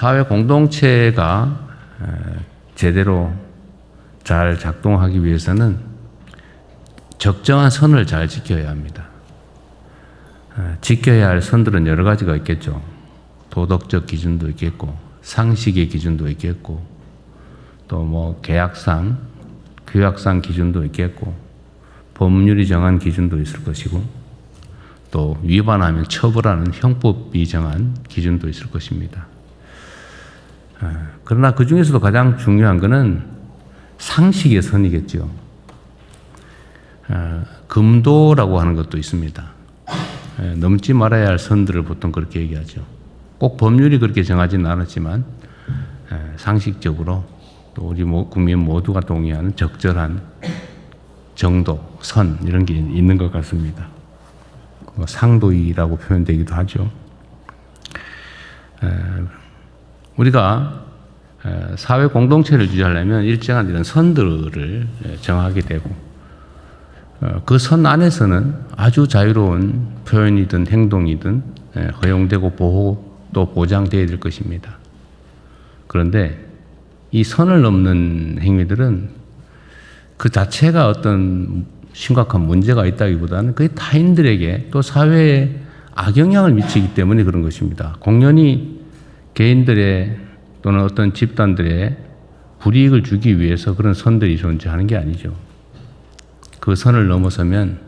사회 공동체가 제대로 잘 작동하기 위해서는 적정한 선을 잘 지켜야 합니다. 지켜야 할 선들은 여러 가지가 있겠죠. 도덕적 기준도 있겠고, 상식의 기준도 있겠고, 또 뭐 계약상, 규약상 기준도 있겠고, 법률이 정한 기준도 있을 것이고, 또 위반하면 처벌하는 형법이 정한 기준도 있을 것입니다. 그러나 그 중에서도 가장 중요한 것은 상식의 선이겠죠. 금도라고 하는 것도 있습니다. 넘지 말아야 할 선들을 보통 그렇게 얘기하죠. 꼭 법률이 그렇게 정하지는 않았지만 상식적으로 또 우리 국민 모두가 동의하는 적절한 정도, 선 이런 게 있는 것 같습니다. 상도이라고 표현되기도 하죠. 우리가 사회 공동체를 유지하려면 일정한 이런 선들을 정하게 되고 그 선 안에서는 아주 자유로운 표현이든 행동이든 허용되고 또 보장되어야 될 것입니다. 그런데 이 선을 넘는 행위들은 그 자체가 어떤 심각한 문제가 있다기보다는 그게 타인들에게 또 사회에 악영향을 미치기 때문에 그런 것입니다. 공연히 개인들의 또는 어떤 집단들의 불이익을 주기 위해서 그런 선들이 존재하는 게 아니죠. 그 선을 넘어서면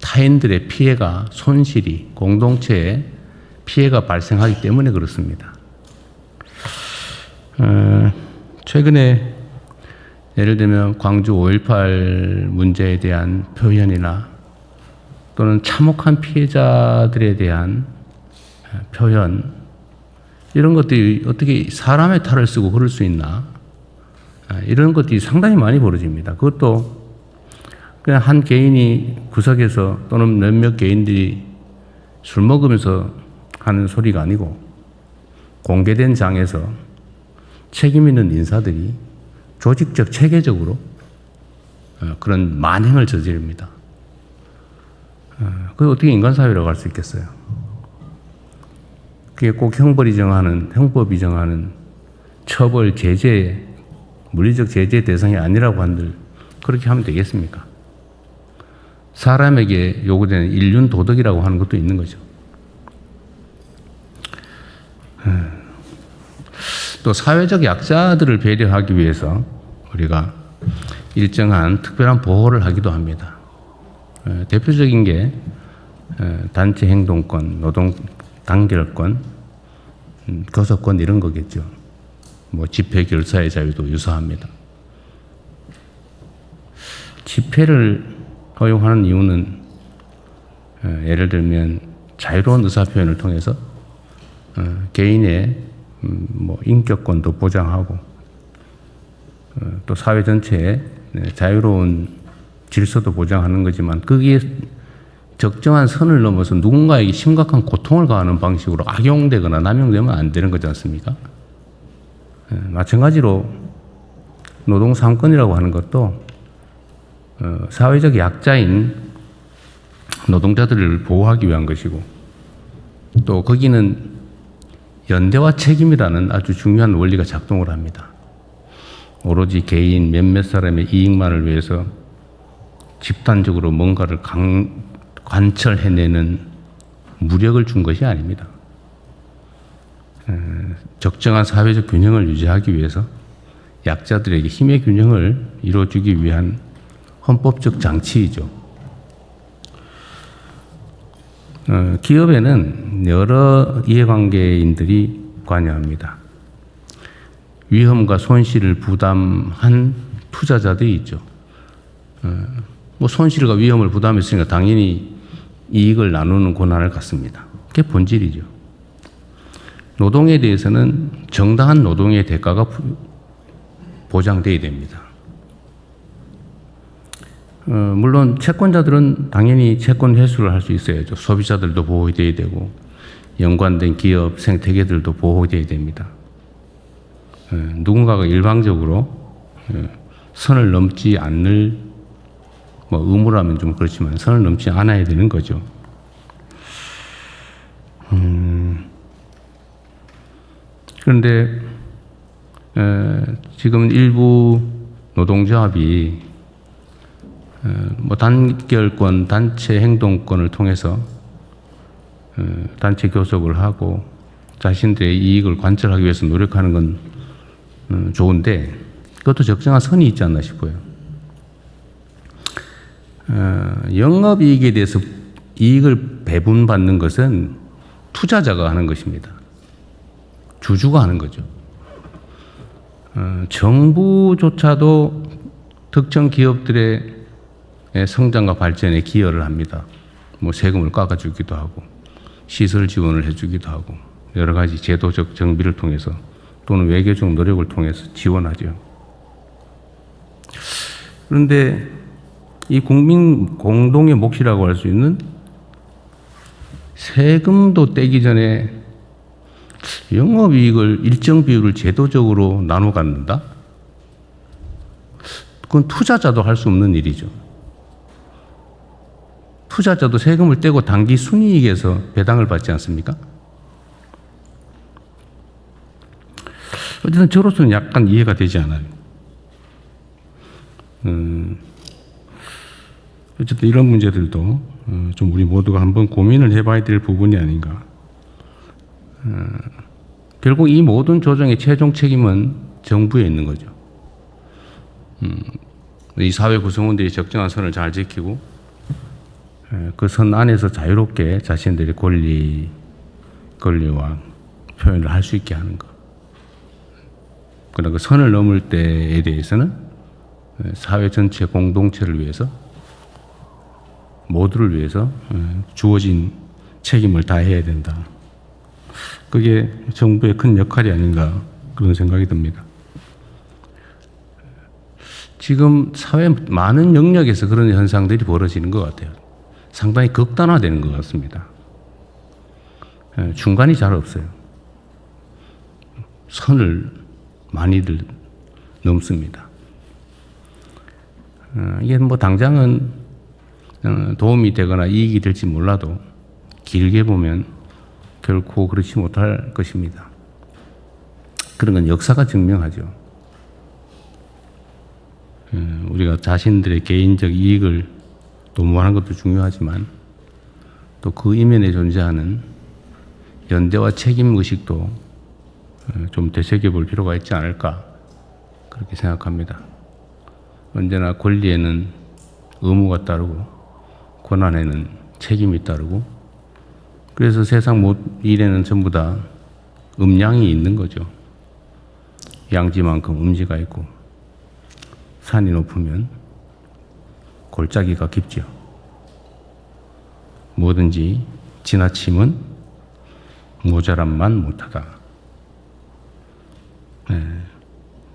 타인들의 피해가, 손실이, 공동체에 피해가 발생하기 때문에 그렇습니다. 최근에 예를 들면 광주 5.18 문제에 대한 표현이나 또는 참혹한 피해자들에 대한 표현, 이런 것들이 어떻게 사람의 탈을 쓰고 그럴 수 있나? 이런 것들이 상당히 많이 벌어집니다. 그것도 그냥 한 개인이 구석에서 또는 몇몇 개인들이 술 먹으면서 하는 소리가 아니고 공개된 장에서 책임 있는 인사들이 조직적, 체계적으로 그런 만행을 저지릅니다. 그게 어떻게 인간사회라고 할 수 있겠어요? 그게 꼭 형법이 정하는 처벌, 제재, 물리적 제재 대상이 아니라고 한들 그렇게 하면 되겠습니까? 사람에게 요구되는 인륜 도덕이라고 하는 것도 있는 거죠. 또 사회적 약자들을 배려하기 위해서 우리가 일정한 특별한 보호를 하기도 합니다. 대표적인 게 단체 행동권, 노동 단결권, 교섭권 이런 거겠죠. 뭐 집회 결사의 자유도 유사합니다. 집회를 허용하는 이유는 예를 들면 자유로운 의사표현을 통해서 개인의 뭐 인격권도 보장하고 또 사회 전체의 자유로운 질서도 보장하는 거지만 거기에 적정한 선을 넘어서 누군가에게 심각한 고통을 가하는 방식으로 악용되거나 남용되면 안 되는 거지 않습니까? 마찬가지로 노동상권이라고 하는 것도 사회적 약자인 노동자들을 보호하기 위한 것이고 또 거기는 연대와 책임이라는 아주 중요한 원리가 작동을 합니다. 오로지 개인 몇몇 사람의 이익만을 위해서 집단적으로 뭔가를 관철해내는 무력을 준 것이 아닙니다. 적정한 사회적 균형을 유지하기 위해서 약자들에게 힘의 균형을 이루어주기 위한 헌법적 장치이죠. 기업에는 여러 이해관계인들이 관여합니다. 위험과 손실을 부담한 투자자들이 있죠. 뭐 손실과 위험을 부담했으니까 당연히 이익을 나누는 권한을 갖습니다. 그게 본질이죠. 노동에 대해서는 정당한 노동의 대가가 보장돼야 됩니다. 물론 채권자들은 당연히 채권 회수를 할 수 있어야죠. 소비자들도 보호돼야 되고 연관된 기업, 생태계들도 보호돼야 됩니다. 누군가가 일방적으로 선을 넘지 않을 뭐 의무라면 좀 그렇지만 선을 넘지 않아야 되는 거죠. 그런데 지금 일부 노동조합이 뭐 단결권, 단체 행동권을 통해서 단체 교섭을 하고 자신들의 이익을 관철하기 위해서 노력하는 건 좋은데 그것도 적정한 선이 있지 않나 싶어요. 영업이익에 대해서 이익을 배분받는 것은 투자자가 하는 것입니다. 주주가 하는 거죠. 정부조차도 특정 기업들의 성장과 발전에 기여를 합니다. 뭐 세금을 깎아주기도 하고 시설 지원을 해주기도 하고 여러 가지 제도적 정비를 통해서 또는 외교적 노력을 통해서 지원하죠. 그런데 이 국민 공동의 몫이라고 할 수 있는 세금도 떼기 전에 영업이익을 일정 비율을 제도적으로 나눠 갖는다? 그건 투자자도 할 수 없는 일이죠. 투자자도 세금을 떼고 당기 순이익에서 배당을 받지 않습니까? 어쨌든 저로서는 약간 이해가 되지 않아요. 어쨌든 이런 문제들도 좀 우리 모두가 한번 고민을 해봐야 될 부분이 아닌가. 결국 이 모든 조정의 최종 책임은 정부에 있는 거죠. 이 사회 구성원들이 적정한 선을 잘 지키고 그 선 안에서 자유롭게 자신들의 권리와 표현을 할 수 있게 하는 것. 그러나 그 선을 넘을 때에 대해서는 사회 전체 공동체를 위해서 모두를 위해서 주어진 책임을 다해야 된다. 그게 정부의 큰 역할이 아닌가 그런 생각이 듭니다. 지금 사회 많은 영역에서 그런 현상들이 벌어지는 것 같아요. 상당히 극단화되는 것 같습니다. 중간이 잘 없어요. 선을 많이들 넘습니다. 이게 뭐 당장은 도움이 되거나 이익이 될지 몰라도 길게 보면 결코 그렇지 못할 것입니다. 그런 건 역사가 증명하죠. 우리가 자신들의 개인적 이익을 도모하는 것도 중요하지만 또 그 이면에 존재하는 연대와 책임 의식도 좀 되새겨볼 필요가 있지 않을까 그렇게 생각합니다. 언제나 권리에는 의무가 따르고 권한에는 책임이 따르고 그래서 세상 모든 일에는 전부 다 음양이 있는 거죠. 양지만큼 음지가 있고 산이 높으면 골짜기가 깊죠. 뭐든지 지나침은 모자람만 못하다.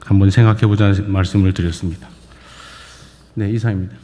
한번 생각해 보자는 말씀을 드렸습니다. 네, 이상입니다.